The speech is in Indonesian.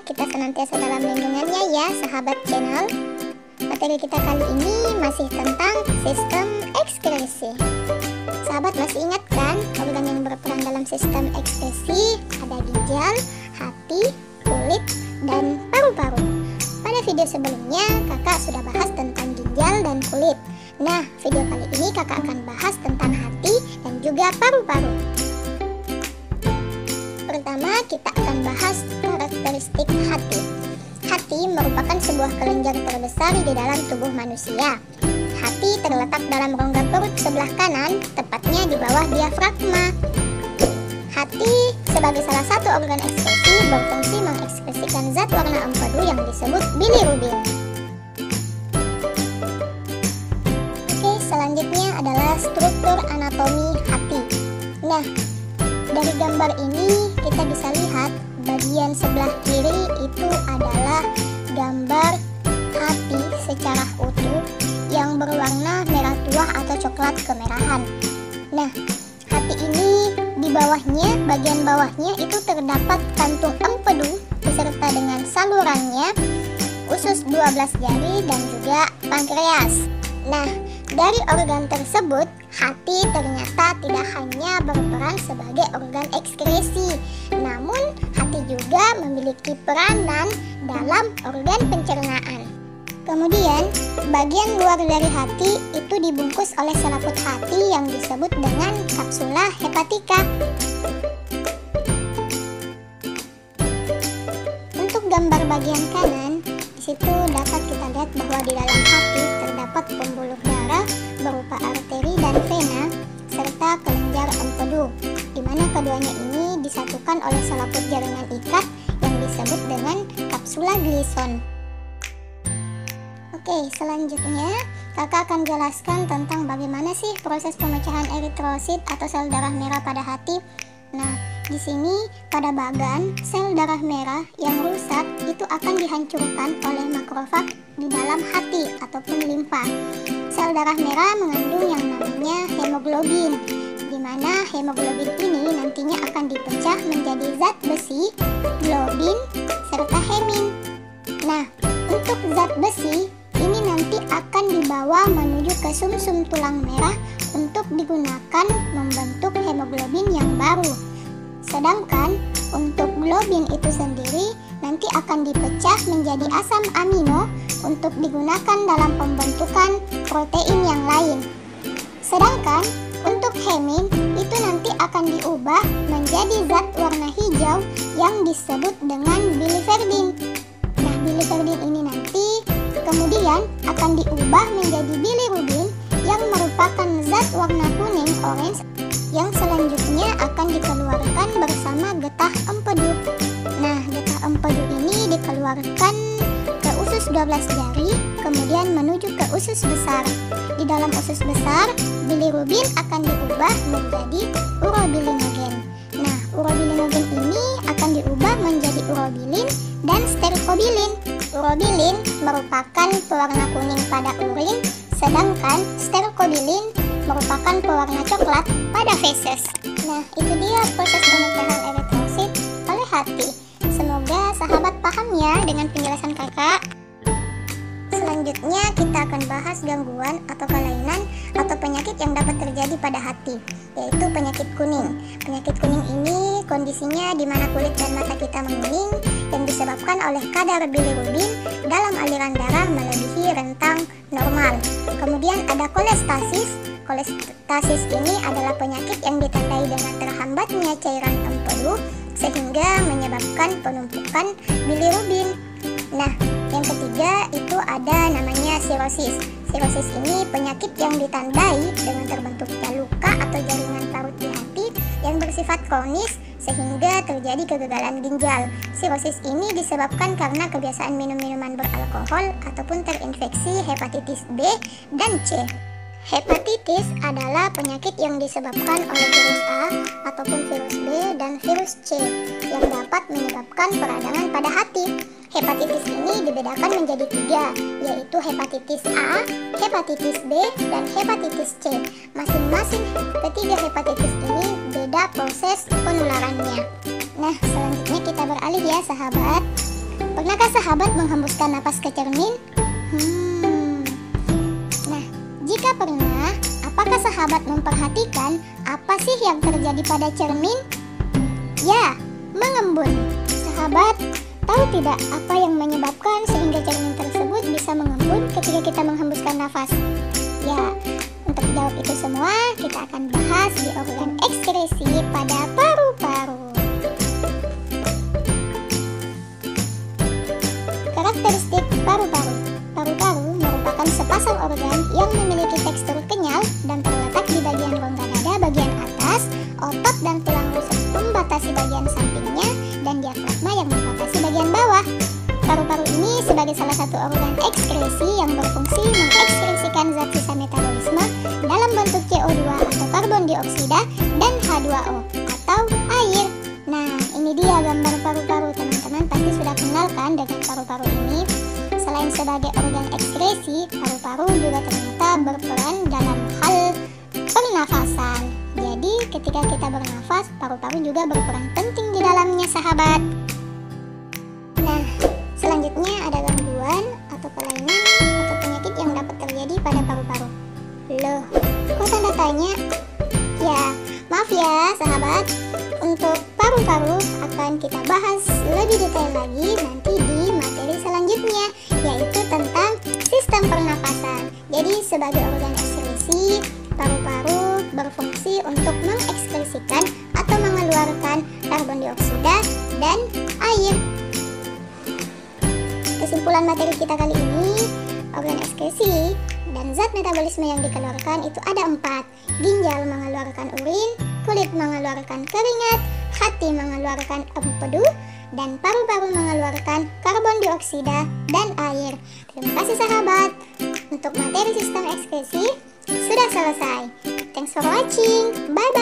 kita senantiasa dalam lindungannya ya sahabat channel. Materi kita kali ini masih tentang sistem ekskresi. Sahabat masih ingat kan organ yang berperan dalam sistem ekskresi? Ada ginjal, hati, kulit, dan paru-paru. Pada video sebelumnya kakak sudah bahas tentang ginjal dan kulit. Nah, video kali ini kakak akan bahas tentang hati dan juga paru-paru. Pertama, kita akan bahas karakteristik hati. Hati merupakan sebuah kelenjar terbesar di dalam tubuh manusia. Hati terletak dalam rongga perut sebelah kanan, tepatnya di bawah diafragma. Hati sebagai salah satu organ ekskresi berfungsi mengekskresikan zat warna empedu yang disebut bilirubin. Oke, selanjutnya adalah struktur anatomi hati. Nah, dari gambar ini kita bisa lihat bagian sebelah kiri itu adalah gambar hati secara utuh yang berwarna merah tua atau coklat kemerahan. Nah, hati ini di bawahnya, bagian bawahnya itu terdapat kantung empedu beserta dengan salurannya, usus 12 jari dan juga pankreas. Nah, dari organ tersebut, hati ternyata tidak hanya berperan sebagai organ ekskresi, namun hati juga memiliki peranan dalam organ pencernaan. Kemudian, bagian luar dari hati itu dibungkus oleh selaput hati yang disebut dengan kapsula hepatika. Untuk gambar bagian kanan, di situ dapat kita lihat bahwa di dalam hati terdapat pembuluh darah berupa arteri dan vena serta kelenjar empedu, di mana keduanya ini disatukan oleh selaput jaringan ikat yang disebut dengan kapsula glison. Oke, selanjutnya kakak akan jelaskan tentang bagaimana sih proses pemecahan eritrosit atau sel darah merah pada hati. Nah, di sini pada bagan sel darah merah yang rusak itu akan dihancurkan oleh makrofag di dalam hati ataupun limfa. Sel darah merah mengandung yang namanya hemoglobin, di mana hemoglobin ini nantinya akan dipecah menjadi zat besi, globin, serta hemin. Nah, untuk zat besi ini nanti akan dibawa menuju ke sumsum tulang merah untuk digunakan membentuk hemoglobin yang baru. Sedangkan untuk globin itu sendiri nanti akan dipecah menjadi asam amino untuk digunakan dalam pembentukan protein yang lain. Sedangkan untuk hemin itu nanti akan diubah menjadi zat warna hijau yang disebut dengan biliverdin. Nah, biliverdin ini nanti kemudian akan diubah menjadi bilirubin yang merupakan zat warna kuning orange yang selanjutnya akan dikeluarkan bersama getah empedu. Nah, getah empedu ini dikeluarkan ke usus 12 jari, kemudian menuju ke usus besar. Di dalam usus besar, bilirubin akan diubah menjadi urobilinogen. Nah, urobilinogen ini akan diubah menjadi urobilin dan sterkobilin. Urobilin merupakan pewarna kuning pada urin, sedangkan sterkobilin merupakan pewarna coklat pada feses. Nah, itu dia proses pemecahan eritrosit oleh hati. Semoga sahabat paham ya dengan penjelasan kakak. Selanjutnya kita akan bahas gangguan atau kelainan atau penyakit yang dapat terjadi pada hati, yaitu penyakit kuning. Penyakit kuning ini kondisinya di mana kulit dan mata kita menguning yang disebabkan oleh kadar bilirubin dalam aliran darah melebihi rentang normal. Kemudian ada kolestasis. Kolestasis ini adalah penyakit yang ditandai dengan terhambatnya cairan empedu sehingga menyebabkan penumpukan bilirubin. Nah, yang ketiga itu ada namanya sirosis. Sirosis ini penyakit yang ditandai dengan terbentuknya luka atau jaringan parut di hati yang bersifat kronis sehingga terjadi kegagalan ginjal. Sirosis ini disebabkan karena kebiasaan minum minuman beralkohol ataupun terinfeksi hepatitis B dan C. Hepatitis adalah penyakit yang disebabkan oleh virus A ataupun virus B dan virus C yang dapat menyebabkan peradangan pada hati. Hepatitis ini dibedakan menjadi 3, yaitu hepatitis A, hepatitis B, dan hepatitis C. Masing-masing ketiga hepatitis ini beda proses penularannya. Nah, selanjutnya kita beralih ya sahabat. Pernahkah sahabat menghembuskan napas ke cermin? Nah, jika pernah, apakah sahabat memperhatikan apa sih yang terjadi pada cermin? Ya, mengembun. Sahabat, tahu tidak apa yang menyebabkan sehingga cermin tersebut bisa mengembun ketika kita menghembuskan nafas? Ya, untuk jawab itu semua, kita akan bahas di organ ekskresi pada paru-paru. Karakteristik paru-paru. Paru-paru merupakan sepasang organ yang memiliki tekstur kenyal dan terletak di bagian rongga dada bagian atas, otot dan tulang rusuk membatasi bagian sampingnya, dan diafragma yang membatasi bagian bawah. Paru-paru ini sebagai salah satu organ ekskresi yang berfungsi mengekskresikan zat sisa metabolisme dalam bentuk CO2 atau karbon dioksida dan H2O atau air. Nah, ini dia gambar paru-paru. Teman-teman pasti sudah kenal kan dengan paru-paru ini. Selain sebagai organ ekskresi, paru-paru juga ternyata berperan dalam hal pernafasan. Jadi ketika kita bernafas, paru-paru juga berperan penting di dalamnya, sahabat. Nah, selanjutnya ada gangguan atau kelainan atau penyakit yang dapat terjadi pada paru-paru. Loh, kok tanda tanya? Ya, maaf ya sahabat. Untuk paru-paru akan kita bahas lebih detail lagi nanti di materi selanjutnya, yaitu tentang sistem pernafasan. Jadi sebagai organ ekskresi, paru-paru berfungsi untuk mengekskresikan atau mengeluarkan karbon dioksida dan air. Kesimpulan materi kita kali ini, organ ekskresi dan zat metabolisme yang dikeluarkan itu ada 4. Ginjal mengeluarkan urin, kulit mengeluarkan keringat, hati mengeluarkan empedu, dan paru-paru mengeluarkan karbon dioksida dan air. Terima kasih sahabat. Untuk materi sistem ekskresi sudah selesai. Thanks for watching. Bye bye.